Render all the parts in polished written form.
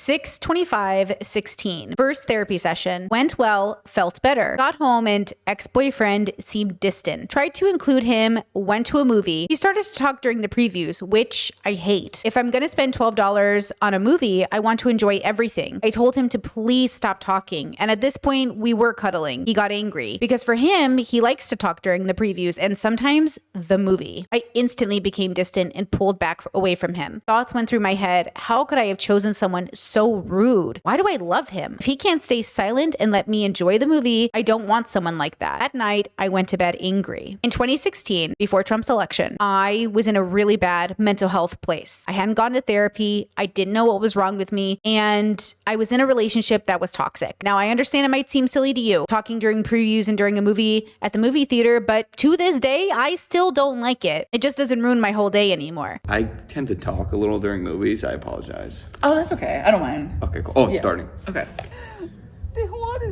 6/25/16. First therapy session. Went well, felt better. Got home and ex-boyfriend seemed distant. Tried to include him, went to a movie. He started to talk during the previews, which I hate. If I'm gonna spend $12 on a movie, I want to enjoy everything. I told him to please stop talking. And at this point, we were cuddling. He got angry because for him, he likes to talk during the previews and sometimes the movie. I instantly became distant and pulled back away from him. Thoughts went through my head. How could I have chosen someone so rude? Why do I love him? If he can't stay silent and let me enjoy the movie, I don't want someone like that. At night, I went to bed angry. In 2016, before Trump's election, I was in a really bad mental health place. I hadn't gone to therapy. I didn't know what was wrong with me. And I was in a relationship that was toxic. Now, I understand it might seem silly to you, talking during previews and during a movie at the movie theater, but to this day, I still don't like it. It just doesn't ruin my whole day anymore. I tend to talk a little during movies. I apologize. Oh, that's okay. I don't mind. Okay, cool. Oh, it's starting. Okay.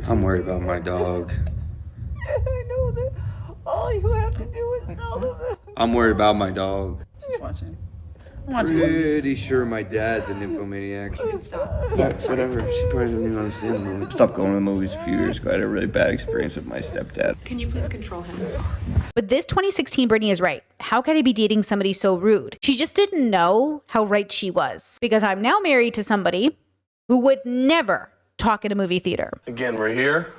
I'm worried about my dog. I know that all you have to do is tell them that. I'm worried about my dog. She's watching. Pretty sure my dad's a nymphomaniac. That's whatever. She probably doesn't even understand the movie. Stopped going to the movies a few years ago. I had a really bad experience with my stepdad. Can you please control him? But this 2016 Brittany is right. How could I be dating somebody so rude? She just didn't know how right she was. Because I'm now married to somebody who would never talk in a movie theater. Again, we're here.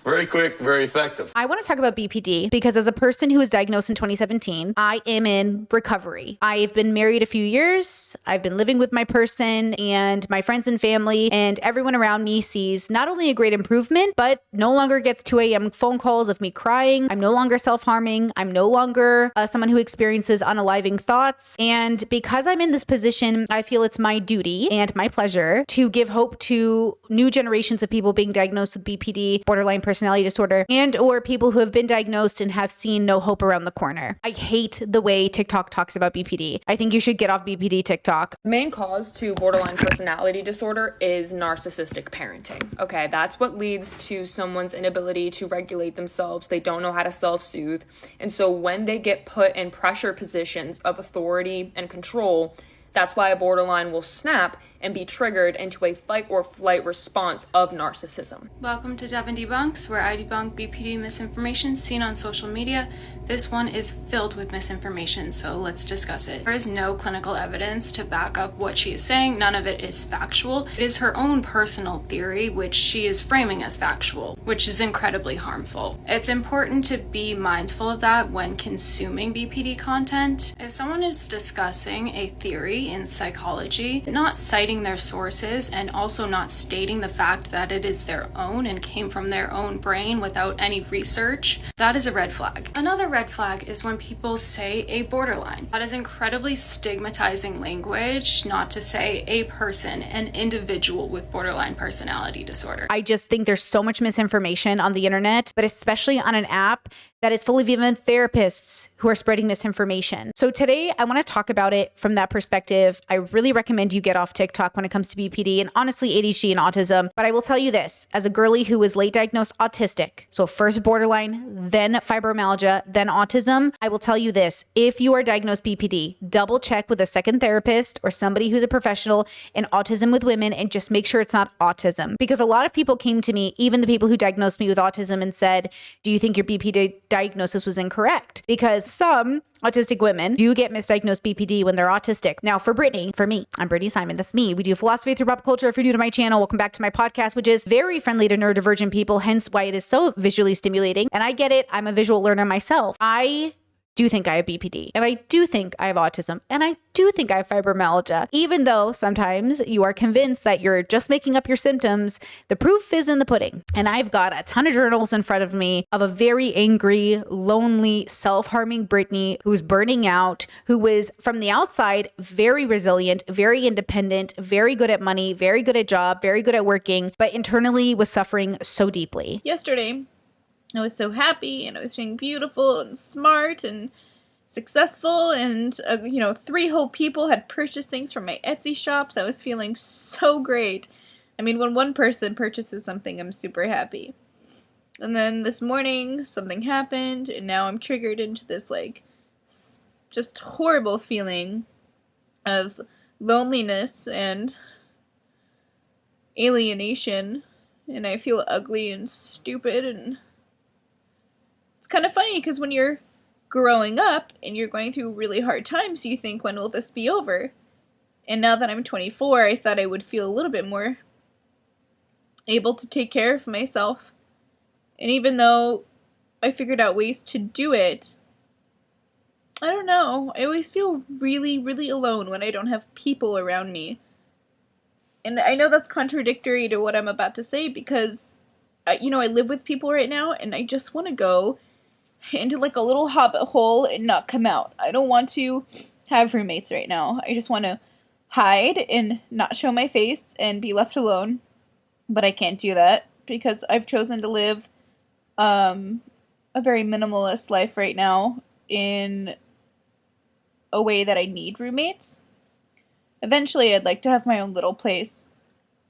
Very quick, very effective. I want to talk about BPD because as a person who was diagnosed in 2017, I am in recovery. I've been married a few years. I've been living with my person and my friends and family, and everyone around me sees not only a great improvement, but no longer gets 2 a.m. phone calls of me crying. I'm no longer self-harming. I'm no longer someone who experiences unaliving thoughts. And because I'm in this position, I feel it's my duty and my pleasure to give hope to new generations of people being diagnosed with BPD, borderline personality disorder, and or people who have been diagnosed and have seen no hope around the corner. I hate the way TikTok talks about BPD. I think you should get off BPD TikTok. The main cause to borderline personality disorder is narcissistic parenting. Okay, that's what leads to someone's inability to regulate themselves. They don't know how to self-soothe. And so when they get put in pressure positions of authority and control, that's why a borderline will snap and be triggered into a fight or flight response of narcissism. Welcome to Debunks, where I debunk BPD misinformation seen on social media. This one is filled with misinformation, so let's discuss it. There is no clinical evidence to back up what she is saying. None of it is factual. It is her own personal theory, which she is framing as factual, which is incredibly harmful. It's important to be mindful of that when consuming BPD content. If someone is discussing a theory in psychology, not citing their sources and also not stating the fact that it is their own and came from their own brain without any research, that is a red flag. Another red flag is when people say a borderline. That is incredibly stigmatizing language, not to say a person, an individual with borderline personality disorder. I just think there's so much misinformation on the internet, but especially on an app that is full of even therapists who are spreading misinformation. So today I want to talk about it from that perspective. I really recommend you get off TikTok when it comes to BPD and honestly ADHD and autism. But I will tell you this, as a girly who was late diagnosed autistic, so first borderline, then fibromyalgia, then autism, I will tell you this, if you are diagnosed BPD, double check with a second therapist or somebody who's a professional in autism with women and just make sure it's not autism. Because a lot of people came to me, even the people who diagnosed me with autism, and said, do you think your BPD diagnosis was incorrect? Because some autistic women do get misdiagnosed BPD when they're autistic. Now for Brittany, for me, I'm Brittany Simon, that's me. We do philosophy through pop culture. If you're new to my channel, welcome back to my podcast, which is very friendly to neurodivergent people, hence why it is so visually stimulating. And I get it, I'm a visual learner myself. I do think I have BPD, and I do think I have autism, and I do think I have fibromyalgia. Even though sometimes you are convinced that you're just making up your symptoms, the proof is in the pudding. And I've got a ton of journals in front of me of a very angry, lonely, self-harming Brittany who's burning out, who was from the outside very resilient, very independent, very good at money, very good at job, very good at working, but internally was suffering so deeply. Yesterday, I was so happy and I was feeling beautiful and smart and successful, and 3 whole people had purchased things from my Etsy shops. I was feeling so great. I mean, when one person purchases something, I'm super happy. And then this morning something happened and now I'm triggered into this just horrible feeling of loneliness and alienation, and I feel ugly and stupid, and it's kind of funny because when you're growing up and you're going through really hard times, you think, when will this be over? And now that I'm 24, I thought I would feel a little bit more able to take care of myself. And even though I figured out ways to do it, I don't know, I always feel really, really alone when I don't have people around me. And I know that's contradictory to what I'm about to say because, I live with people right now and I just want to go into like a little hobbit hole and not come out. I don't want to have roommates right now. I just want to hide and not show my face and be left alone. But I can't do that because I've chosen to live a very minimalist life right now in a way that I need roommates. Eventually, I'd like to have my own little place,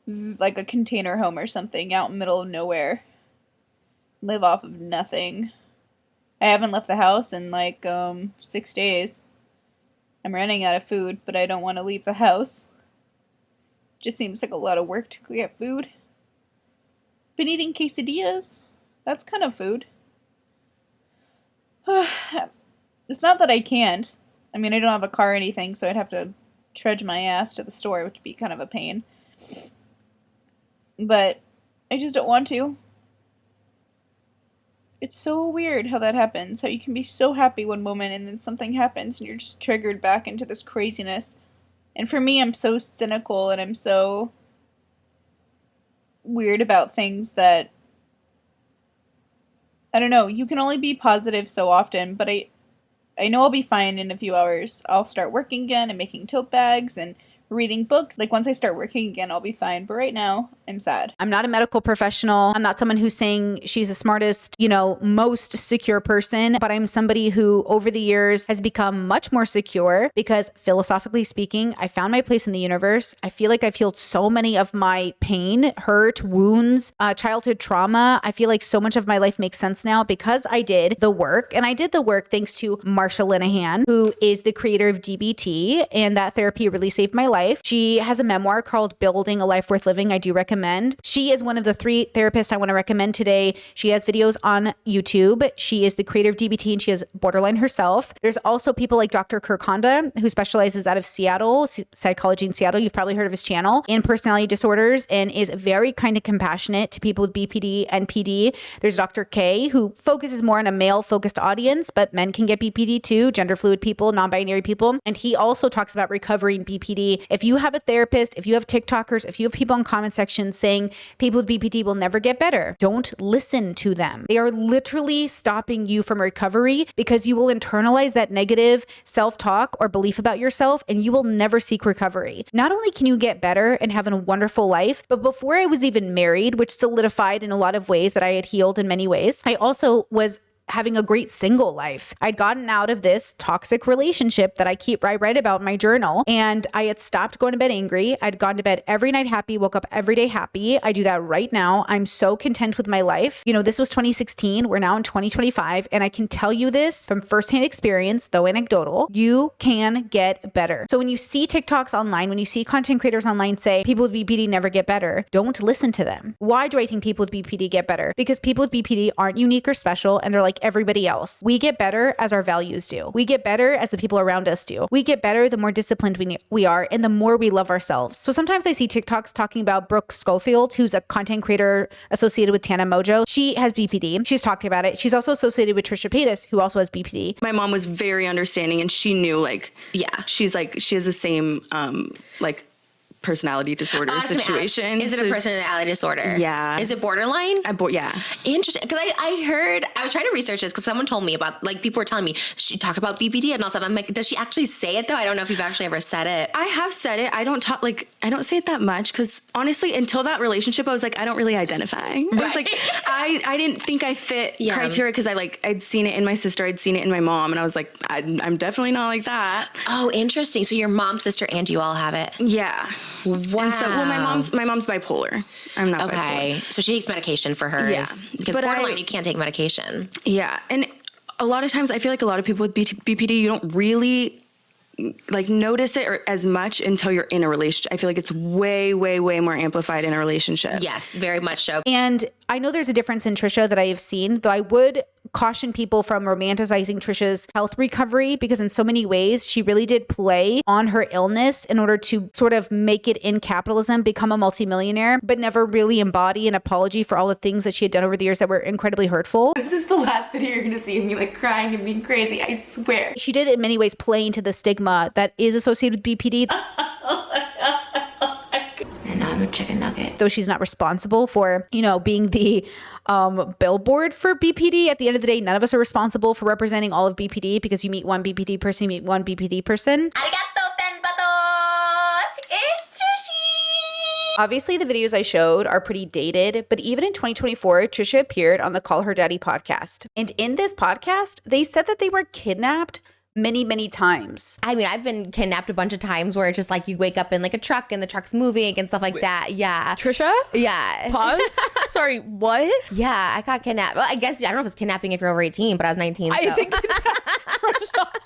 like a container home or something out in the middle of nowhere. Live off of nothing. I haven't left the house in like 6 days. I'm running out of food, but I don't want to leave the house. Just seems like a lot of work to get food. Been eating quesadillas. That's kind of food. It's not that I can't. I mean, I don't have a car or anything, so I'd have to trudge my ass to the store, which would be kind of a pain. But I just don't want to. It's so weird how that happens. How you can be so happy one moment and then something happens and you're just triggered back into this craziness. And for me, I'm so cynical and I'm so weird about things that, I don't know, you can only be positive so often, but I know I'll be fine in a few hours. I'll start working again and making tote bags and reading books. Like, once I start working again, I'll be fine. But right now, I'm sad. I'm not a medical professional. I'm not someone who's saying she's the smartest, most secure person, but I'm somebody who over the years has become much more secure because philosophically speaking, I found my place in the universe. I feel like I've healed so many of my pain, hurt, wounds, childhood trauma. I feel like so much of my life makes sense now because I did the work, and I did the work thanks to Marsha Linehan, who is the creator of DBT, and that therapy really saved my life. She has a memoir called Building a Life Worth Living. I do recommend. She is one of the 3 therapists I want to recommend today. She has videos on YouTube. She is the creator of DBT and she has borderline herself. There's also people like Dr. Kirk Honda, who specializes out of Seattle, psychology in Seattle. You've probably heard of his channel, in personality disorders, and is very kind and compassionate to people with BPD and PD. There's Dr. K, who focuses more on a male-focused audience, but men can get BPD too, gender fluid people, non-binary people. And he also talks about recovering BPD. If you have a therapist, if you have TikTokers, if you have people in comment sections saying people with BPD will never get better, don't listen to them. They are literally stopping you from recovery because you will internalize that negative self-talk or belief about yourself and you will never seek recovery. Not only can you get better and have a wonderful life, but before I was even married, which solidified in a lot of ways that I had healed in many ways, I also was having a great single life. I'd gotten out of this toxic relationship that I write about in my journal, and I had stopped going to bed angry. I'd gone to bed every night happy, woke up every day happy. I do that right now. I'm so content with my life. This was 2016. We're now in 2025, and I can tell you this from firsthand experience, though anecdotal, you can get better. So when you see TikToks online, when you see content creators online say people with BPD never get better, don't listen to them. Why do I think people with BPD get better? Because people with BPD aren't unique or special, and they're like everybody else. We get better as our values do. We get better as the people around us do. We get better the more disciplined we are and the more we love ourselves. So sometimes I see TikToks talking about Brooke Schofield, who's a content creator associated with Tana Mojo. She has BPD. She's talked about it. She's also associated with Trisha Paytas, who also has BPD. My mom was very understanding and she knew she has the same personality disorder situation. Is it a personality disorder? Yeah. Is it borderline? Yeah. Interesting. Because I was trying to research this because someone told me about, people were telling me, she talk about BPD and all stuff. I'm like, does she actually say it though? I don't know if you've actually ever said it. I have said it. I don't say it that much because honestly, until that relationship, I was like, I don't really identify. Right. I was like, I didn't think I fit criteria because I'd seen it in my sister, I'd seen it in my mom, and I was like, I'm definitely not like that. Oh, interesting. So your mom, sister, and you all have it. Yeah. Wow. And so, my mom's bipolar. I'm not bipolar. So she takes medication for hers. Yeah. Because borderline, you can't take medication. Yeah. And a lot of times I feel like a lot of people with BPD, you don't really like notice it as much until you're in a relationship. I feel like it's way, way, way more amplified in a relationship. Yes, very much so. And I know there's a difference in Trisha that I have seen, though I would caution people from romanticizing Trisha's health recovery, because in so many ways she really did play on her illness in order to sort of make it in capitalism, become a multimillionaire, but never really embody an apology for all the things that she had done over the years that were incredibly hurtful. This is the last video you're gonna see of me like crying and being crazy, I swear. She did in many ways play into the stigma that is associated with BPD. And now I'm a chicken nugget. Though she's not responsible for, being the billboard for BPD. At the end of the day, none of us are responsible for representing all of BPD, because you meet one BPD person, you meet one BPD person. Obviously, the videos I showed are pretty dated, but even in 2024, Trisha appeared on the Call Her Daddy podcast. And in this podcast, they said that they were kidnapped many, many times. I mean, I've been kidnapped a bunch of times where it's just like you wake up in like a truck and the truck's moving and stuff like that. Yeah. Trisha? Yeah. Pause. Sorry, what? Yeah, I got kidnapped. Well, I guess, I don't know if it's kidnapping if you're over 18, but I was 19. I so. think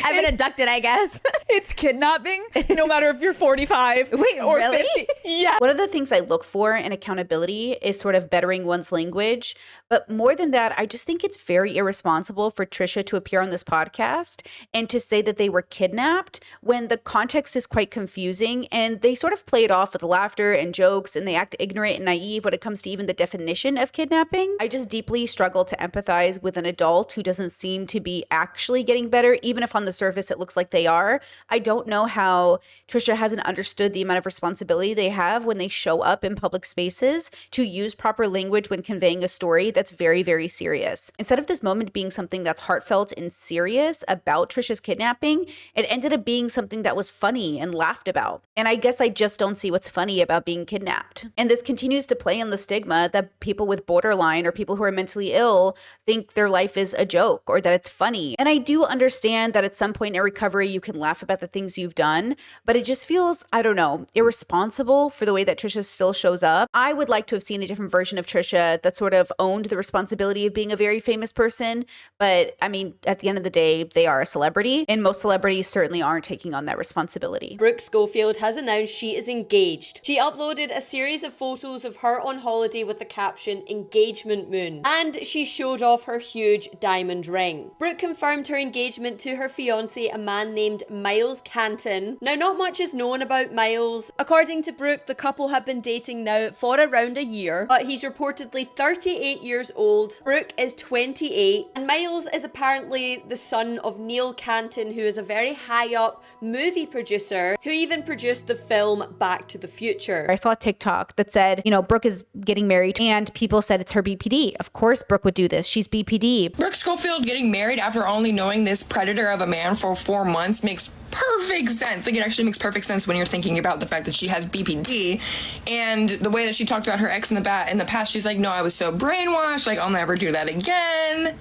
I've been abducted, I guess. It's kidnapping, no matter if you're 45 Wait, or really? 50. Yeah. One of the things I look for in accountability is sort of bettering one's language. But more than that, I just think it's very irresponsible for Trisha to appear on this podcast and to say that they were kidnapped when the context is quite confusing, and they sort of play it off with laughter and jokes, and they act ignorant and naive when it comes to even the definition of kidnapping. I just deeply struggle to empathize with an adult who doesn't seem to be actually getting better, even if on the surface it looks like they are. I don't know how Trisha hasn't understood the amount of responsibility they have when they show up in public spaces to use proper language when conveying a story that's very, very serious. Instead of this moment being something that's heartfelt and serious about Trisha's kidnapping, it ended up being something that was funny and laughed about. And I guess I just don't see what's funny about being kidnapped. And this continues to play on the stigma that people with borderline or people who are mentally ill think their life is a joke or that it's funny. And I do understand that at some point in recovery, you can laugh about the things you've done, but it just feels, I don't know, irresponsible for the way that Trisha still shows up. I would like to have seen a different version of Trisha that sort of owned the responsibility of being a very famous person. But I mean, at the end of the day, they are a celebrity, and most celebrities certainly aren't taking on that responsibility. Brooke Schofield has announced she is engaged. She uploaded a series of photos of her on holiday with the caption "Engagement Moon," and she showed off her huge diamond ring. Brooke confirmed her engagement to her fiance, a man named Miles Canton. Now, not much is known about Miles. According to Brooke, the couple have been dating now for around a year, but he's reportedly 38 years old. Brooke is 28, and Miles is apparently the son of Neil Canton, who is a very high up movie producer who even produced the film Back to the Future. I saw a TikTok that said, Brooke is getting married, and people said it's her BPD. Of course Brooke would do this. She's BPD. Brooke Schofield getting married after only knowing this predator of a man for 4 months makes perfect sense. Like, it actually makes perfect sense when you're thinking about the fact that she has BPD and the way that she talked about her ex in the past. She's like, no, I was so brainwashed. Like, I'll never do that again.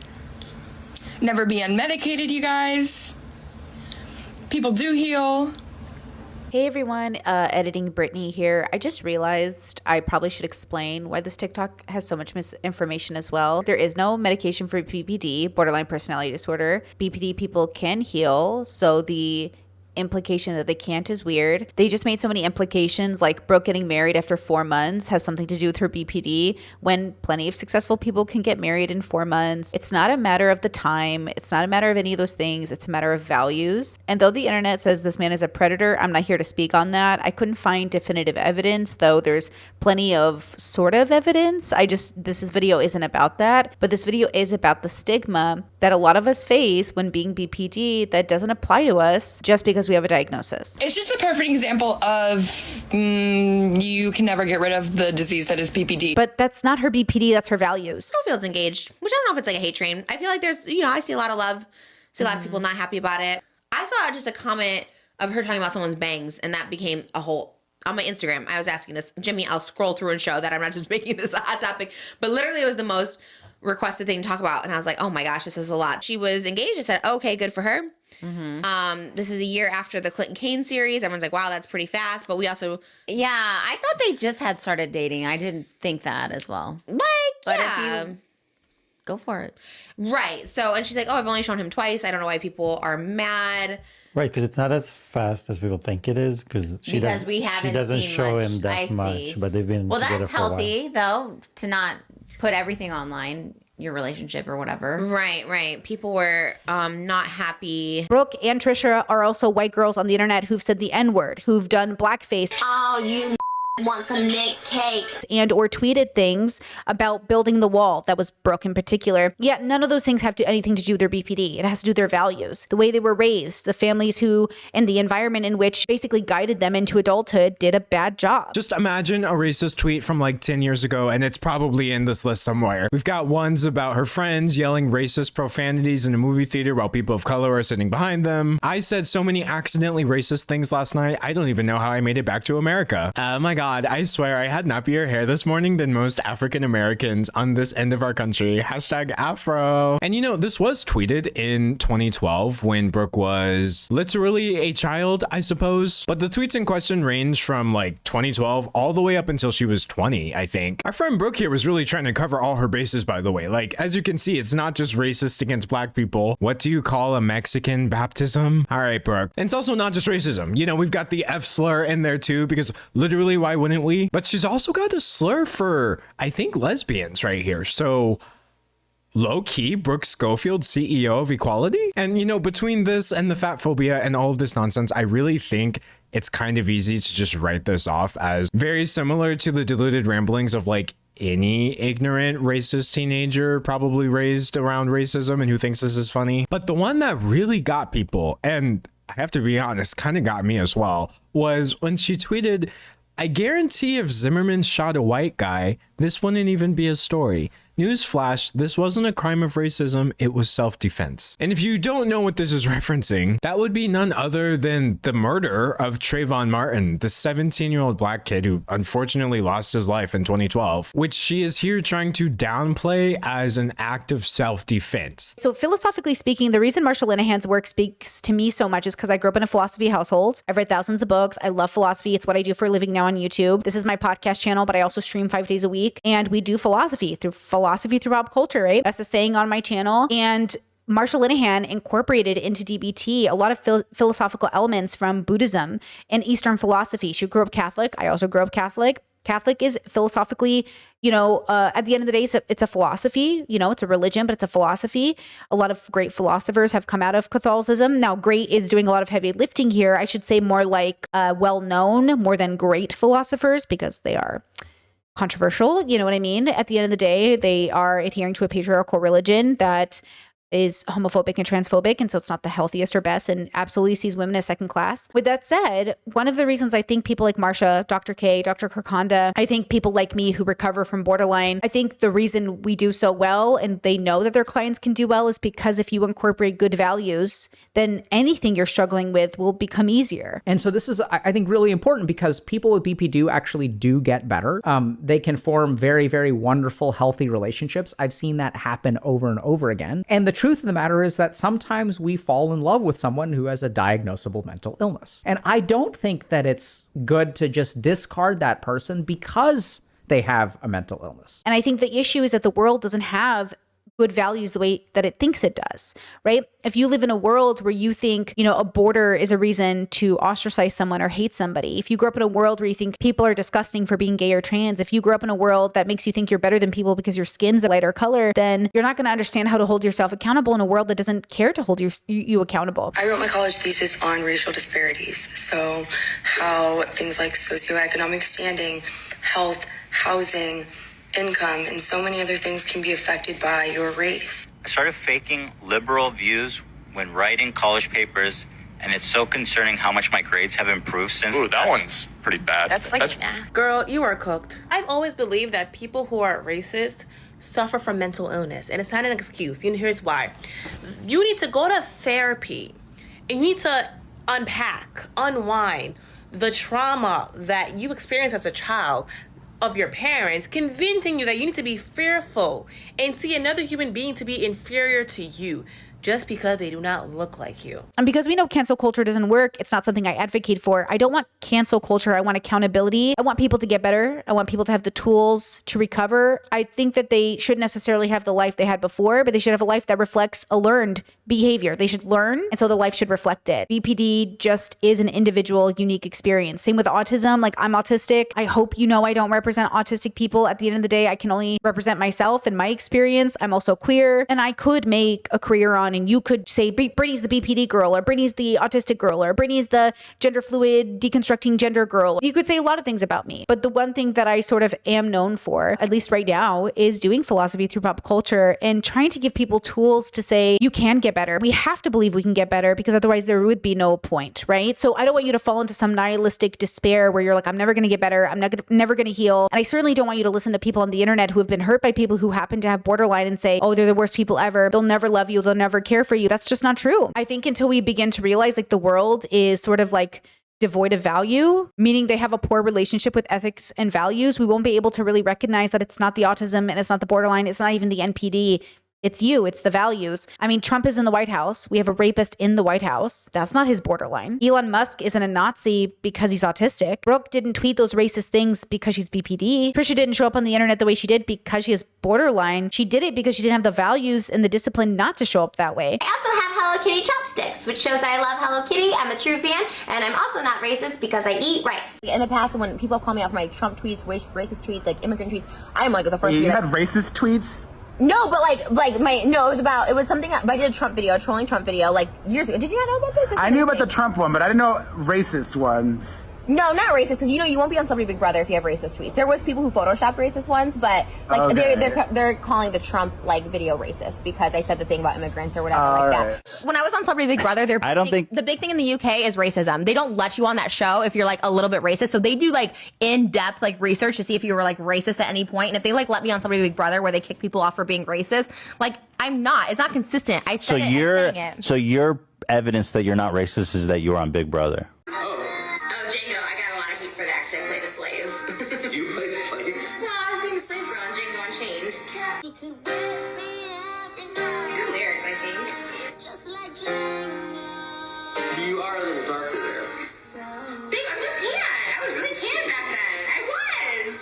Never be unmedicated, you guys. People do heal. Hey everyone, editing Brittany here. I just realized I probably should explain why this TikTok has so much misinformation as well. There is no medication for BPD, borderline personality disorder. BPD people can heal, so the implication that they can't is weird. They just made so many implications, like Brooke getting married after 4 months has something to do with her BPD, when plenty of successful people can get married in 4 months. It's not a matter of the time. It's not a matter of any of those things. It's a matter of values. And though the internet says this man is a predator, I'm not here to speak on that. I couldn't find definitive evidence, though there's plenty of sort of evidence. This video isn't about that, but this video is about the stigma that a lot of us face when being BPD that doesn't apply to us just because we have a diagnosis. It's just a perfect example of you can never get rid of the disease that is BPD. But that's not her BPD, that's her values. Schofield's engaged, which I don't know if it's like a hate train. I feel like there's, I see a lot of love, see a lot of people not happy about it. I saw just a comment of her talking about someone's bangs, and that became a whole, on my Instagram, I was asking this. Jimmy, I'll scroll through and show that I'm not just making this a hot topic, but literally it was the most requested thing to talk about. And I was like, oh my gosh, this is a lot. She was engaged. I said, okay, good for her. Mm-hmm. This is a year after the Clinton Kane series. Everyone's like, wow, that's pretty fast. But we also... Yeah, I thought they just had started dating. I didn't think that as well. Like, but yeah. if you... go for it. Right. So, and she's like, oh, I've only shown him twice. I don't know why people are mad. Right, because it's not as fast as people think it is. Because she doesn't show him that much, but they've been together that's for a while. healthy though, to not put everything online, your relationship or whatever. Right. People were not happy. Brooke and Trisha are also white girls on the internet who've said the N-word, who've done blackface. Oh, you want some Nick cake. And or tweeted things about building the wall. That was Brooke in particular. Yet none of those things have anything to do with their BPD. It has to do with their values, the way they were raised, the families who, and the environment in which basically guided them into adulthood did a bad job. Just imagine a racist tweet from like 10 years ago, and it's probably in this list somewhere. We've got ones about her friends yelling racist profanities in a movie theater while people of color are sitting behind them. I said so many accidentally racist things last night, I don't even know how I made it back to America. Oh my God, I swear I had nappier hair this morning than most African Americans on this end of our country. Hashtag Afro. And you know, this was tweeted in 2012 when Brooke was literally a child, I suppose. But the tweets in question range from like 2012 all the way up until she was 20, I think. Our friend Brooke here was really trying to cover all her bases, by the way. Like, as you can see, it's not just racist against black people. What do you call a Mexican baptism? All right, Brooke. And it's also not just racism. You know, we've got the F slur in there too, because literally, why wouldn't we? But she's also got a slur for, I think, lesbians right here. So low-key, Brooke Schofield, CEO of Equality. And, you know, between this and the fat phobia and all of this nonsense, I really think it's kind of easy to just write this off as very similar to the deluded ramblings of like any ignorant racist teenager probably raised around racism and who thinks this is funny. But the one that really got people, and I have to be honest, kind of got me as well, was when she tweeted, I guarantee if Zimmerman shot a white guy, this wouldn't even be a story. Newsflash, this wasn't a crime of racism, it was self-defense. And if you don't know what this is referencing, that would be none other than the murder of Trayvon Martin, the 17-year-old black kid who unfortunately lost his life in 2012, which she is here trying to downplay as an act of self-defense. So philosophically speaking, the reason Marsha Linehan's work speaks to me so much is because I grew up in a philosophy household. I've read thousands of books. I love philosophy. It's what I do for a living now on YouTube. This is my podcast channel, but I also stream 5 days a week. And we do philosophy through pop culture, right? That's a saying on my channel. And Marsha Linehan incorporated into DBT a lot of philosophical elements from Buddhism and Eastern philosophy. She grew up Catholic. I also grew up Catholic. Catholic is philosophically, at the end of the day, it's a philosophy, it's a religion, but it's a philosophy. A lot of great philosophers have come out of Catholicism. Now, great is doing a lot of heavy lifting here. I should say more like well-known, more than great philosophers, because they are controversial. You know what I mean? At the end of the day, they are adhering to a patriarchal religion that is homophobic and transphobic, and so it's not the healthiest or best, and absolutely sees women as second class. With that said, one of the reasons I think people like Marsha, Dr. K, Dr. Kirkonda, I think people like me who recover from borderline, I think the reason we do so well and they know that their clients can do well is because if you incorporate good values, then anything you're struggling with will become easier. And so this is, I think, really important because people with BPD actually do get better. They can form very, very wonderful, healthy relationships. I've seen that happen over and over again. And the truth of the matter is that sometimes we fall in love with someone who has a diagnosable mental illness. And I don't think that it's good to just discard that person because they have a mental illness. And I think the issue is that the world doesn't have good values the way that it thinks it does, right? If you live in a world where you think, a border is a reason to ostracize someone or hate somebody, if you grew up in a world where you think people are disgusting for being gay or trans, if you grew up in a world that makes you think you're better than people because your skin's a lighter color, then you're not going to understand how to hold yourself accountable in a world that doesn't care to hold you accountable. I wrote my college thesis on racial disparities. So how things like socioeconomic standing, health, housing, income, and so many other things can be affected by your race. I started faking liberal views when writing college papers, and it's so concerning how much my grades have improved since. Ooh, that one's pretty bad. That's Girl, you are cooked. I've always believed that people who are racist suffer from mental illness, and it's not an excuse. And here's why. You need to go to therapy, and you need to unpack, unwind the trauma that you experienced as a child of your parents, convincing you that you need to be fearful and see another human being to be inferior to you. just because they do not look like you. And because we know cancel culture doesn't work, it's not something I advocate for. I don't want cancel culture. I want accountability. I want people to get better. I want people to have the tools to recover. I think that they shouldn't necessarily have the life they had before, but they should have a life that reflects a learned behavior. They should learn, and so the life should reflect it. BPD just is an individual, unique experience. Same with autism. Like, I'm autistic. I hope you know I don't represent autistic people. At the end of the day, I can only represent myself and my experience. I'm also queer, and I could make a career on, and you could say Brittany's the BPD girl, or Brittany's the autistic girl, or Brittany's the gender fluid deconstructing gender girl. You could say a lot of things about me, but the one thing that I sort of am known for, at least right now, is doing philosophy through pop culture and trying to give people tools to say you can get better. We have to believe we can get better, because otherwise there would be no point, right? So I don't want you to fall into some nihilistic despair where you're like, I'm never going to get better. I'm never going to heal. And I certainly don't want you to listen to people on the internet who have been hurt by people who happen to have borderline and say, oh, they're the worst people ever. They'll never love you. They'll never care for you. That's just not true. I think until we begin to realize like the world is sort of like devoid of value, meaning they have a poor relationship with ethics and values, we won't be able to really recognize that it's not the autism and it's not the borderline. It's not even the NPD. It's you. It's the values. I mean, Trump is in the White House. We have a rapist in the White House. That's not his borderline. Elon Musk isn't a Nazi because he's autistic. Brooke didn't tweet those racist things because she's BPD. Trisha didn't show up on the internet the way she did because she is borderline. She did it because she didn't have the values and the discipline not to show up that way. I also have Hello Kitty chopsticks, which shows that I love Hello Kitty. I'm a true fan, and I'm also not racist because I eat rice. In the past, when people call me out for my Trump tweets, racist tweets, like immigrant tweets, I'm like the first. You had racist tweets? No, but it was something. I did a Trump video, a trolling Trump video, like years ago. Did you not know about this? I knew about the Trump one, but I didn't know racist ones. No, not racist, because you won't be on Celebrity Big Brother if you have racist tweets. There was people who photoshopped racist ones, but like they're calling the Trump like video racist because I said the thing about immigrants or whatever that. When I was on Celebrity Big Brother, the big thing in the UK is racism. They don't let you on that show if you're like a little bit racist. So they do like in-depth like research to see if you were like racist at any point. And if they like let me on Celebrity Big Brother where they kick people off for being racist, like I'm not. It's not consistent. I said So your evidence that you're not racist is that you were on Big Brother. You play slave? No, I was being a slave girl on Django Unchained. Good lyrics, I think. You are a little darker there. Babe, I'm just tan. I was really tan back then. I was.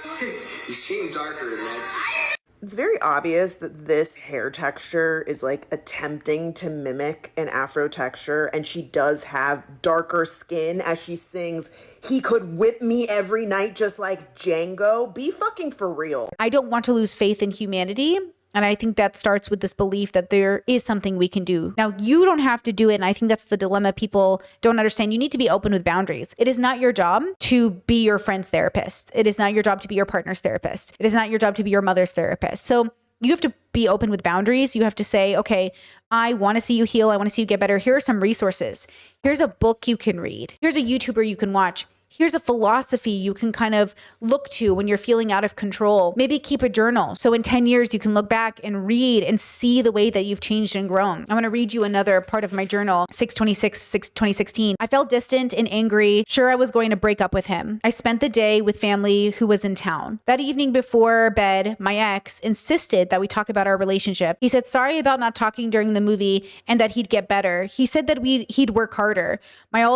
You seem darker than that. It's very obvious that this hair texture is like attempting to mimic an Afro texture, and she does have darker skin as she sings, "He could whip me every night just like Django." Be fucking for real. I don't want to lose faith in humanity. And I think that starts with this belief that there is something we can do. Now, you don't have to do it. And I think that's the dilemma people don't understand. You need to be open with boundaries. It is not your job to be your friend's therapist. It is not your job to be your partner's therapist. It is not your job to be your mother's therapist. So you have to be open with boundaries. You have to say, okay, I want to see you heal. I want to see you get better. Here are some resources. Here's a book you can read. Here's a YouTuber you can watch. Here's a philosophy you can kind of look to when you're feeling out of control. Maybe keep a journal. So in 10 years, you can look back and read and see the way that you've changed and grown. I'm going to read you another part of my journal, 6/26/2016. I felt distant and angry. Sure, I was going to break up with him. I spent the day with family who was in town. That evening before bed, my ex insisted that we talk about our relationship. He said sorry about not talking during the movie and that he'd get better. He said that he'd work harder. My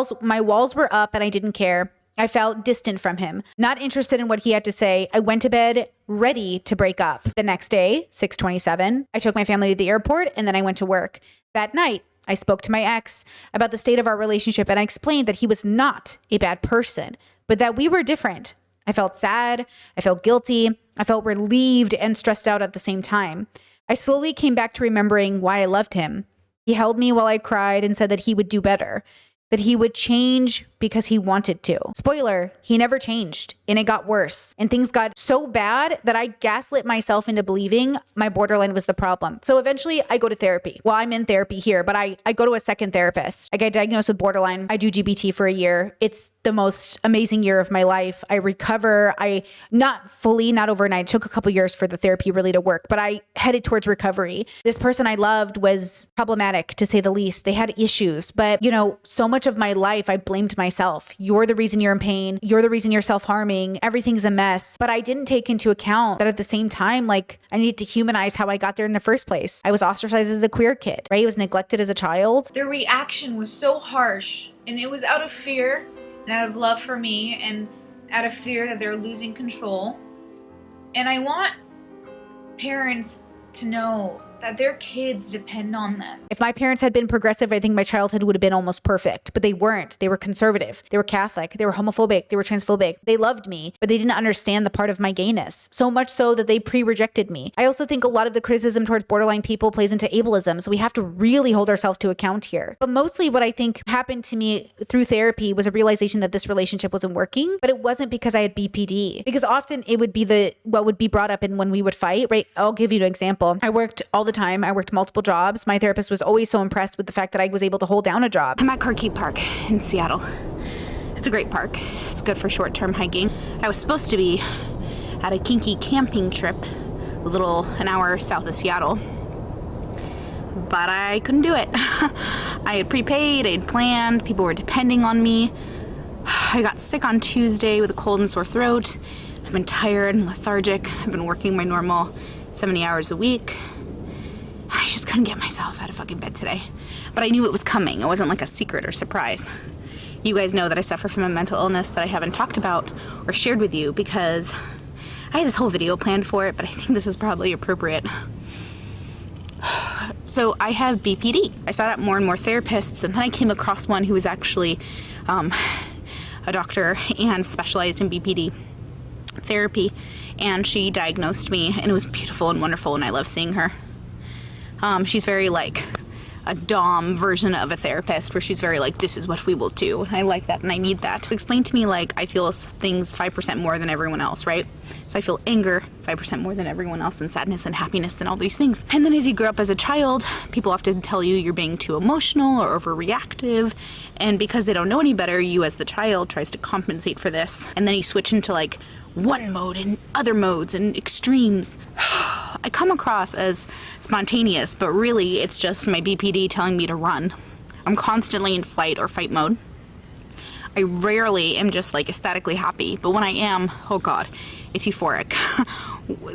walls were up and I didn't care. I felt distant from him, not interested in what he had to say. I went to bed ready to break up. The next day, 6/27, I took my family to the airport and then I went to work. That night, I spoke to my ex about the state of our relationship and I explained that he was not a bad person, but that we were different. I felt sad. I felt guilty. I felt relieved and stressed out at the same time. I slowly came back to remembering why I loved him. He held me while I cried and said that he would do better, that he would change because he wanted to. Spoiler, he never changed and it got worse. And things got so bad that I gaslit myself into believing my borderline was the problem. So eventually I go to therapy. Well, I'm in therapy here, but I go to a second therapist. I got diagnosed with borderline. I do GBT for a year. It's the most amazing year of my life. I recover. Not fully, not overnight. It took a couple years for the therapy really to work, but I headed towards recovery. This person I loved was problematic to say the least. They had issues, but so much much of my life, I blamed myself. You're the reason you're in pain. You're the reason you're self-harming. Everything's a mess. But I didn't take into account that at the same time, like, I needed to humanize how I got there in the first place. I was ostracized as a queer kid, right? I was neglected as a child. Their reaction was so harsh, and it was out of fear and out of love for me and out of fear that they're losing control. And I want parents to know that their kids depend on them. If my parents had been progressive, I think my childhood would have been almost perfect, but they weren't. They were conservative. They were Catholic. They were homophobic. They were transphobic. They loved me, but they didn't understand the part of my gayness. So much so that they pre-rejected me. I also think a lot of the criticism towards borderline people plays into ableism. So we have to really hold ourselves to account here. But mostly what I think happened to me through therapy was a realization that this relationship wasn't working, but it wasn't because I had BPD. Because often it would be what would be brought up in when we would fight, right? I'll give you an example. I worked all the time. I worked multiple jobs. My therapist was always so impressed with the fact that I was able to hold down a job. I'm at Carkeep Park in Seattle. It's a great park. It's good for short-term hiking. I was supposed to be at a kinky camping trip an hour south of Seattle, but I couldn't do it. I had prepaid, I had planned, people were depending on me. I got sick on Tuesday with a cold and sore throat. I've been tired and lethargic. I've been working my normal 70 hours a week. I just couldn't get myself out of fucking bed today. But I knew it was coming. It wasn't like a secret or surprise. You guys know that I suffer from a mental illness that I haven't talked about or shared with you because I had this whole video planned for it, but I think this is probably appropriate. So I have BPD. I sought out more and more therapists, and then I came across one who was actually a doctor and specialized in BPD therapy, and she diagnosed me, and it was beautiful and wonderful, and I love seeing her. She's very like a dom version of a therapist where she's very like, this is what we will do. And I like that and I need that. Explain to me like I feel things 5% more than everyone else, right? So I feel anger 5% more than everyone else, and sadness and happiness and all these things. And then as you grow up as a child, people often tell you you're being too emotional or overreactive. And because they don't know any better, you as the child tries to compensate for this. And then you switch into like one mode and other modes and extremes. I come across as spontaneous, but really it's just my BPD telling me to run. I'm constantly in flight or fight mode. I rarely am just like ecstatically happy, but when I am, oh God, it's euphoric.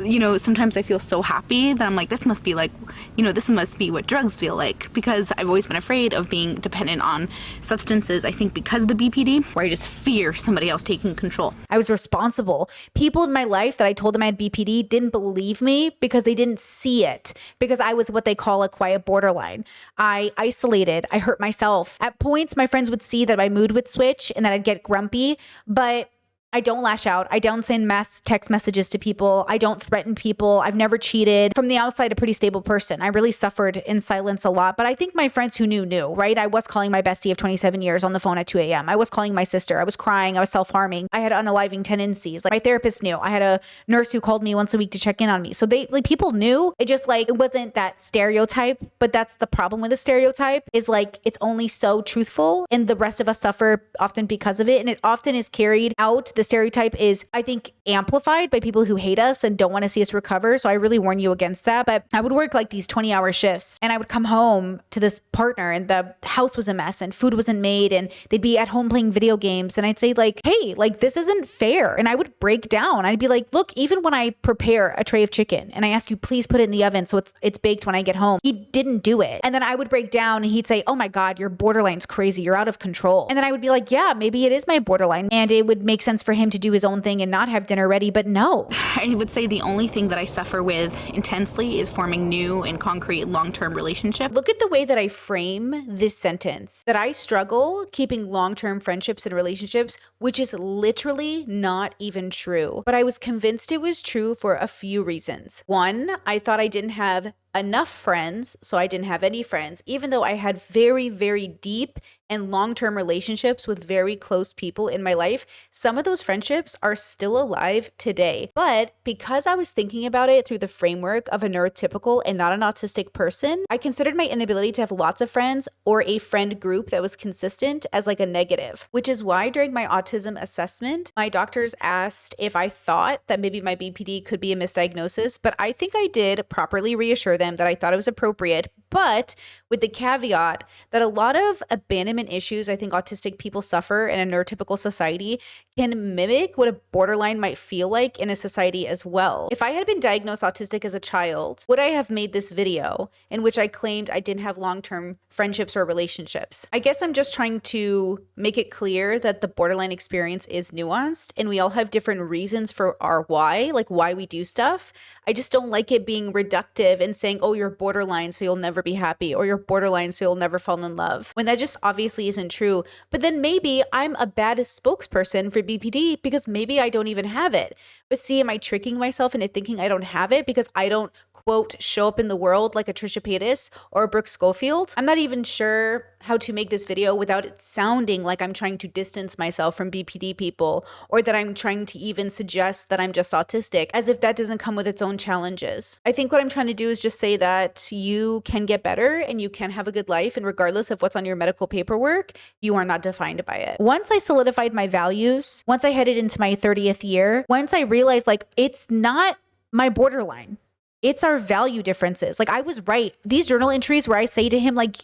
You know, sometimes I feel so happy that I'm like, this must be like, you know, this must be what drugs feel like, because I've always been afraid of being dependent on substances. I think because of the BPD, where I just fear somebody else taking control. I was responsible. People in my life that I told them I had BPD didn't believe me because they didn't see it, because I was what they call a quiet borderline. I isolated. I hurt myself. At points, my friends would see that my mood would switch and that I'd get grumpy, but I don't lash out. I don't send mass text messages to people. I don't threaten people. I've never cheated. From the outside, a pretty stable person. I really suffered in silence a lot, but I think my friends who knew, right? I was calling my bestie of 27 years on the phone at 2 a.m. I was calling my sister. I was crying. I was self-harming. I had unaliving tendencies. Like my therapist knew. I had a nurse who called me once a week to check in on me. So people knew. It just like, it wasn't that stereotype, but that's the problem with the stereotype is like, it's only so truthful and the rest of us suffer often because of it. And it often is carried out. The stereotype is, I think, amplified by people who hate us and don't want to see us recover. So I really warn you against that. But I would work like these 20-hour shifts and I would come home to this partner and the house was a mess and food wasn't made and they'd be at home playing video games. And I'd say like, hey, like this isn't fair. And I would break down. I'd be like, look, even when I prepare a tray of chicken and I ask you, please put it in the oven so it's baked when I get home, he didn't do it. And then I would break down and he'd say, oh my God, your borderline's crazy. You're out of control. And then I would be like, yeah, maybe it is my borderline. And it would make sense for him to do his own thing and not have dinner ready, but no. I would say the only thing that I suffer with intensely is forming new and concrete long-term relationships. Look at the way that I frame this sentence, that I struggle keeping long-term friendships and relationships, which is literally not even true. But I was convinced it was true for a few reasons. One, I thought I didn't have enough friends, so I didn't have any friends, even though I had very, very deep and long-term relationships with very close people in my life. Some of those friendships are still alive today. But because I was thinking about it through the framework of a neurotypical and not an autistic person, I considered my inability to have lots of friends or a friend group that was consistent as like a negative, which is why during my autism assessment, my doctors asked if I thought that maybe my BPD could be a misdiagnosis, but I think I did properly reassure them that I thought it was appropriate but with the caveat that a lot of abandonment issues I think autistic people suffer in a neurotypical society can mimic what a borderline might feel like in a society as well. If I had been diagnosed autistic as a child, would I have made this video in which I claimed I didn't have long-term friendships or relationships? I guess I'm just trying to make it clear that the borderline experience is nuanced and we all have different reasons for our why, like why we do stuff. I just don't like it being reductive and saying, oh, you're borderline, so you'll never be happy, or you're borderline, so you'll never fall in love, when that just obviously isn't true. But then maybe I'm a bad spokesperson for BPD because maybe I don't even have it. But see, am I tricking myself into thinking I don't have it because I don't, quote, show up in the world like a Trisha Paytas or a Brooke Schofield? I'm not even sure how to make this video without it sounding like I'm trying to distance myself from BPD people, or that I'm trying to even suggest that I'm just autistic, as if that doesn't come with its own challenges. I think what I'm trying to do is just say that you can get better and you can have a good life, and regardless of what's on your medical paperwork, you are not defined by it. Once I solidified my values, once I headed into my 30th year, once I realized like it's not my borderline, it's our value differences. Like I was right. These journal entries where I say to him, like,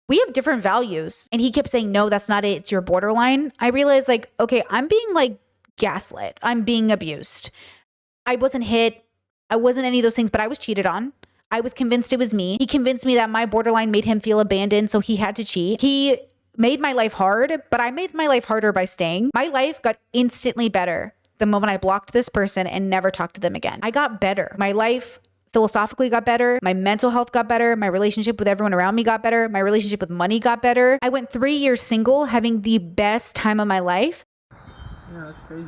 we have different values. And he kept saying, no, that's not it. It's your borderline. I realized like, okay, I'm being like gaslit. I'm being abused. I wasn't hit. I wasn't any of those things, but I was cheated on. I was convinced it was me. He convinced me that my borderline made him feel abandoned, so he had to cheat. He made my life hard, but I made my life harder by staying. My life got instantly better the moment I blocked this person and never talked to them again. I got better. My life philosophically got better. My mental health got better. My relationship with everyone around me got better. My relationship with money got better. I went 3 years single, having the best time of my life. Yeah, that's crazy.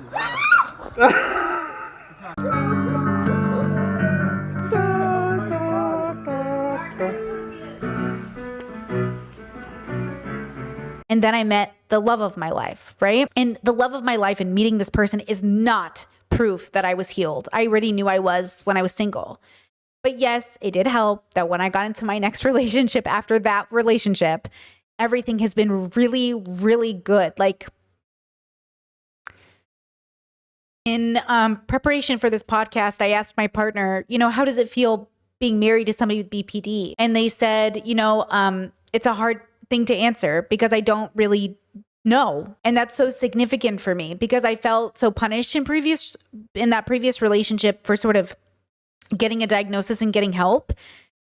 And then I met the love of my life, right? And the love of my life and meeting this person is not proof that I was healed. I already knew I was when I was single. But yes, it did help that when I got into my next relationship after that relationship, everything has been really, really good. Like in preparation for this podcast, I asked my partner, you know, how does it feel being married to somebody with BPD? And they said, you know, it's a hard thing to answer because I don't really know. And that's so significant for me because I felt so punished in that previous relationship for sort of getting a diagnosis and getting help.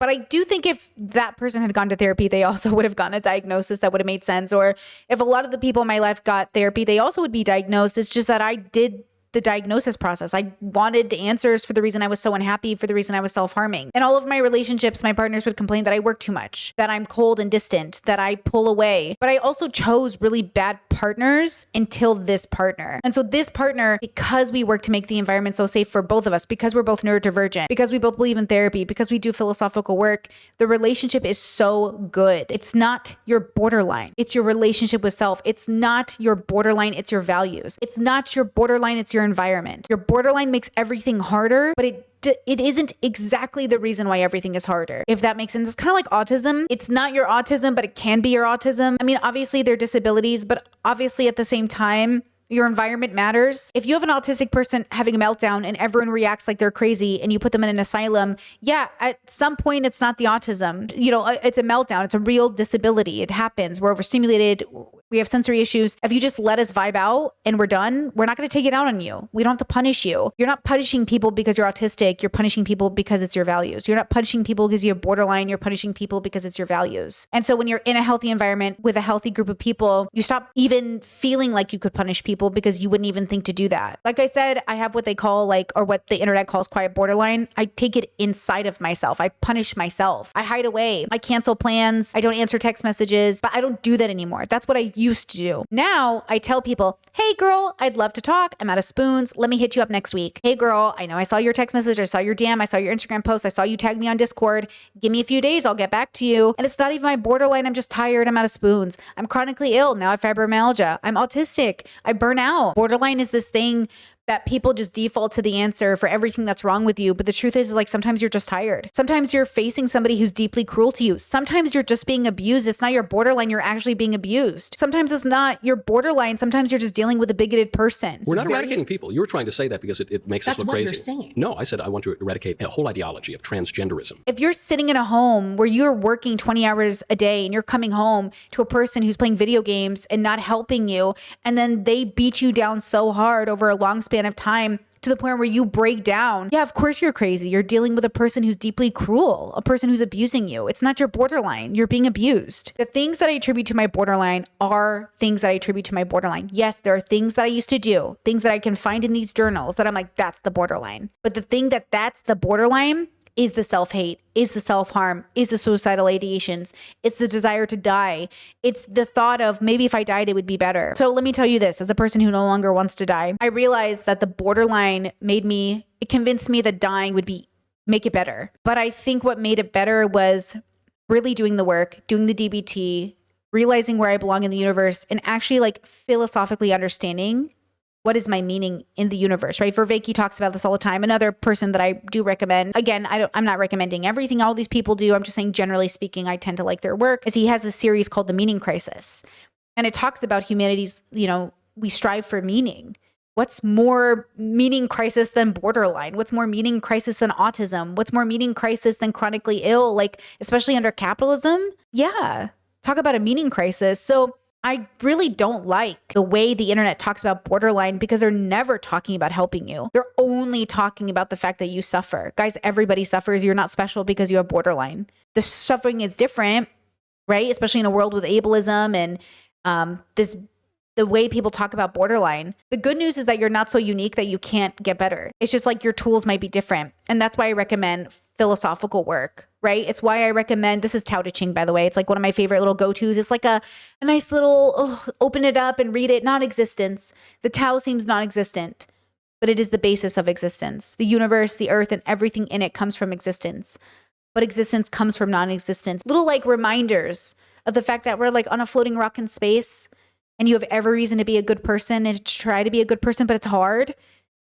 But I do think if that person had gone to therapy, they also would have gotten a diagnosis that would have made sense. Or if a lot of the people in my life got therapy, they also would be diagnosed. It's just that I did the diagnosis process. I wanted answers for the reason I was so unhappy, for the reason I was self-harming. In all of my relationships, my partners would complain that I work too much, that I'm cold and distant, that I pull away. But I also chose really bad partners until this partner. And so this partner, because we work to make the environment so safe for both of us, because we're both neurodivergent, because we both believe in therapy, because we do philosophical work, the relationship is so good. It's not your borderline. It's your relationship with self. It's not your borderline. It's your values. It's not your borderline. It's your environment. Your borderline makes everything harder, but it isn't exactly the reason why everything is harder. If that makes sense. It's kind of like autism. It's not your autism, but it can be your autism. I mean, obviously they're disabilities, but obviously at the same time, your environment matters. If you have an autistic person having a meltdown and everyone reacts like they're crazy and you put them in an asylum, yeah, at some point it's not the autism. You know, it's a meltdown. It's a real disability. It happens. We're overstimulated. We have sensory issues. If you just let us vibe out and we're done, we're not going to take it out on you. We don't have to punish you. You're not punishing people because you're autistic. You're punishing people because it's your values. You're not punishing people because you have borderline. You're punishing people because it's your values. And so when you're in a healthy environment with a healthy group of people, you stop even feeling like you could punish people because you wouldn't even think to do that. Like I said, I have what they call or what the internet calls quiet borderline. I take it inside of myself. I punish myself. I hide away. I cancel plans. I don't answer text messages, but I don't do that anymore. That's what I used to do. Now I tell people, hey girl, I'd love to talk. I'm out of spoons. Let me hit you up next week. Hey girl, I know I saw your text message. I saw your DM. I saw your Instagram post. I saw you tag me on Discord. Give me a few days. I'll get back to you. And it's not even my borderline. I'm just tired. I'm out of spoons. I'm chronically ill. Now I have fibromyalgia. I'm autistic. I burn out. Borderline is this thing that people just default to the answer for everything that's wrong with you. But the truth is like sometimes you're just tired. Sometimes you're facing somebody who's deeply cruel to you. Sometimes you're just being abused. It's not your borderline. You're actually being abused. Sometimes it's not your borderline. Sometimes you're just dealing with a bigoted person. We're not eradicating people. You were trying to say that because it makes us look crazy. That's what you're saying. No, I said I want to eradicate a whole ideology of transgenderism. If you're sitting in a home where you're working 20 hours a day and you're coming home to a person who's playing video games and not helping you, and then they beat you down so hard over a long span of time to the point where you break down, yeah, of course you're crazy. You're dealing with a person who's deeply cruel, a person who's abusing you. It's not your borderline. You're being abused. The things that I attribute to my borderline are things that I attribute to my borderline. Yes, there are things that I used to do, things that I can find in these journals that I'm like, that's the borderline. But the thing that's the borderline is the self-hate, is the self-harm, is the suicidal ideations, it's the desire to die, it's the thought of maybe if I died, it would be better. So let me tell you this, as a person who no longer wants to die, I realized that the borderline it convinced me that dying would make it better. But I think what made it better was really doing the work, doing the DBT, realizing where I belong in the universe, and actually like philosophically understanding what is my meaning in the universe, right? Vervaeke talks about this all the time. Another person that I do recommend, again, I'm not recommending everything all these people do. I'm just saying, generally speaking, I tend to like their work, is he has a series called The Meaning Crisis. And it talks about humanity's, we strive for meaning. What's more meaning crisis than borderline? What's more meaning crisis than autism? What's more meaning crisis than chronically ill? Like, especially under capitalism? Yeah. Talk about a meaning crisis. So I really don't like the way the internet talks about borderline because they're never talking about helping you. They're only talking about the fact that you suffer. Guys, everybody suffers. You're not special because you have borderline. The suffering is different, right? Especially in a world with ableism and the way people talk about borderline. The good news is that you're not so unique that you can't get better. It's just like your tools might be different. And that's why I recommend philosophical work, right? It's why I recommend, this is Tao Te Ching, by the way. It's like one of my favorite little go-tos. It's like a nice little, open it up and read it. Non-existence. The Tao seems non-existent, but it is the basis of existence. The universe, the earth, and everything in it comes from existence. But existence comes from non-existence. Little like reminders of the fact that we're like on a floating rock in space, and you have every reason to be a good person and to try to be a good person, but it's hard.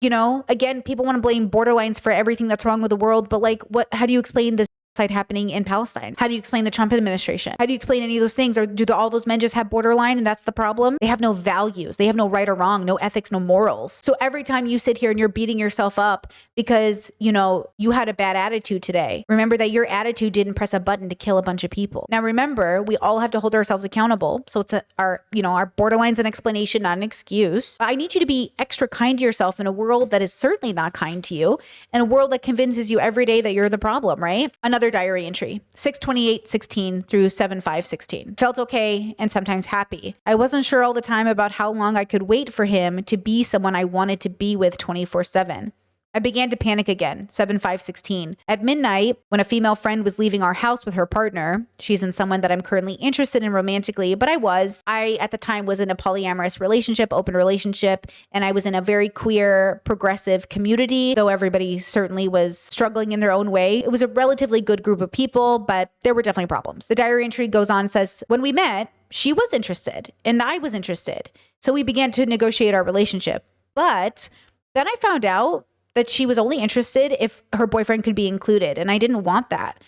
Again, people want to blame borderlines for everything that's wrong with the world, but like, how do you explain this genocide happening in Palestine? How do you explain the Trump administration? How do you explain any of those things? Or do all those men just have borderline and that's the problem? They have no values. They have no right or wrong, no ethics, no morals. So every time you sit here and you're beating yourself up because, you had a bad attitude today, remember that your attitude didn't press a button to kill a bunch of people. Now, remember, we all have to hold ourselves accountable. So it's our borderline's an explanation, not an excuse. I need you to be extra kind to yourself in a world that is certainly not kind to you, and a world that convinces you every day that you're the problem, right? Another diary entry, 6/28/16 through 7/5/16. Felt okay and sometimes happy. I wasn't sure all the time about how long I could wait for him to be someone I wanted to be with 24/7. I began to panic again, 7/5/16. At midnight, when a female friend was leaving our house with her partner, she's in someone that I'm currently interested in romantically, but I at the time was in a polyamorous relationship, open relationship, and I was in a very queer, progressive community, though everybody certainly was struggling in their own way. It was a relatively good group of people, but there were definitely problems. The diary entry goes on, says, when we met, she was interested and I was interested. So we began to negotiate our relationship. But then I found out that she was only interested if her boyfriend could be included. And I didn't want that.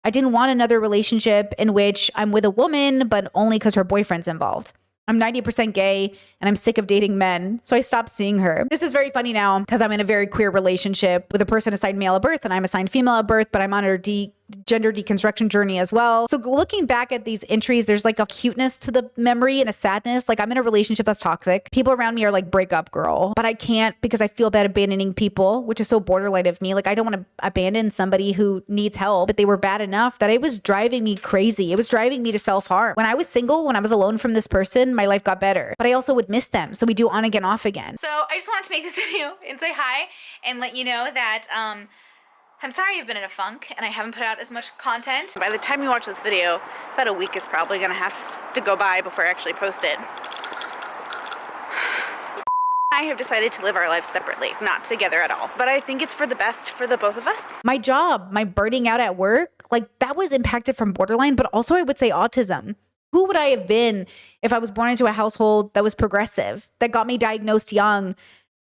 I didn't want another relationship in which I'm with a woman, but only because her boyfriend's involved. I'm 90% gay and I'm sick of dating men. So I stopped seeing her. This is very funny now because I'm in a very queer relationship with a person assigned male at birth and I'm assigned female at birth, but I'm on her gender deconstruction journey as well. So looking back at these entries, there's like a cuteness to the memory and a sadness. Like I'm in a relationship that's toxic. People around me are like, break up, girl. But I can't because I feel bad abandoning people, which is so borderline of me. Like I don't want to abandon somebody who needs help, but they were bad enough that it was driving me crazy. It was driving me to self-harm. When I was single, when I was alone from this person, my life got better, but I also would miss them. So we do on again, off again. So I just wanted to make this video and say hi and let you know that, I'm sorry I've been in a funk and I haven't put out as much content. By the time you watch this video, about a week is probably gonna have to go by before I actually post it. I have decided to live our life separately, not together at all. But I think it's for the best for the both of us. My job, my burning out at work, like that was impacted from borderline, but also I would say autism. Who would I have been if I was born into a household that was progressive, that got me diagnosed young,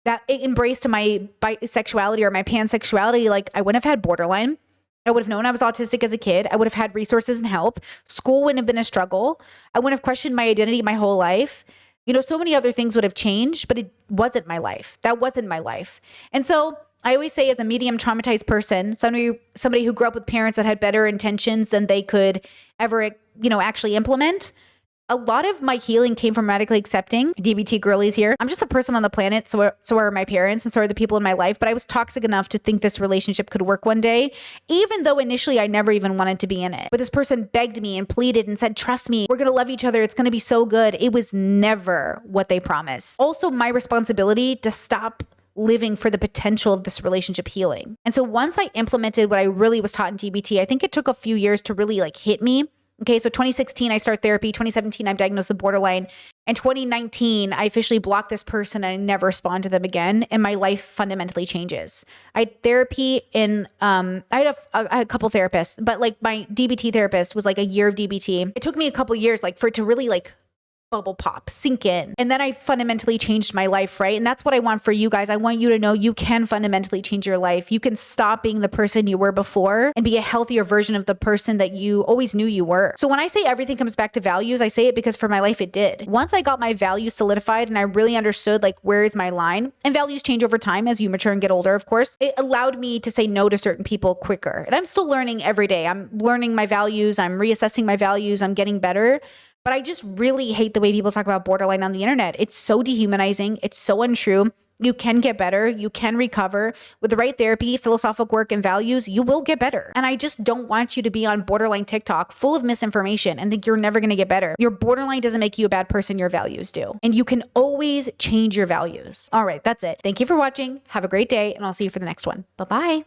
that embraced my bisexuality or my pansexuality, like I wouldn't have had borderline. I would have known I was autistic as a kid. I would have had resources and help. School wouldn't have been a struggle. I wouldn't have questioned my identity my whole life. You know, so many other things would have changed, but it wasn't my life. That wasn't my life. And so I always say, as a medium traumatized person, somebody who grew up with parents that had better intentions than they could ever, you know, actually implement, a lot of my healing came from radically accepting DBT girlies here. I'm just a person on the planet. So are my parents and so are the people in my life. But I was toxic enough to think this relationship could work one day, even though initially I never even wanted to be in it. But this person begged me and pleaded and said, trust me, we're going to love each other. It's going to be so good. It was never what they promised. Also, my responsibility to stop living for the potential of this relationship healing. And so once I implemented what I really was taught in DBT, I think it took a few years to really like hit me. Okay, so 2016, I start therapy. 2017, I'm diagnosed with borderline. In 2019, I officially blocked this person and I never respond to them again. And my life fundamentally changes. I had therapy in, I had a couple therapists, but like my DBT therapist was like a year of DBT. It took me a couple years like for it to really like bubble pop, sink in. And then I fundamentally changed my life, right? And that's what I want for you guys. I want you to know you can fundamentally change your life. You can stop being the person you were before and be a healthier version of the person that you always knew you were. So when I say everything comes back to values, I say it because for my life it did. Once I got my values solidified and I really understood like where is my line, and values change over time as you mature and get older, of course, it allowed me to say no to certain people quicker. And I'm still learning every day. I'm learning my values. I'm reassessing my values. I'm getting better. But I just really hate the way people talk about borderline on the internet. It's so dehumanizing. It's so untrue. You can get better. You can recover. With the right therapy, philosophical work, and values, you will get better. And I just don't want you to be on borderline TikTok full of misinformation and think you're never going to get better. Your borderline doesn't make you a bad person. Your values do. And you can always change your values. All right, that's it. Thank you for watching. Have a great day, and I'll see you for the next one. Bye-bye.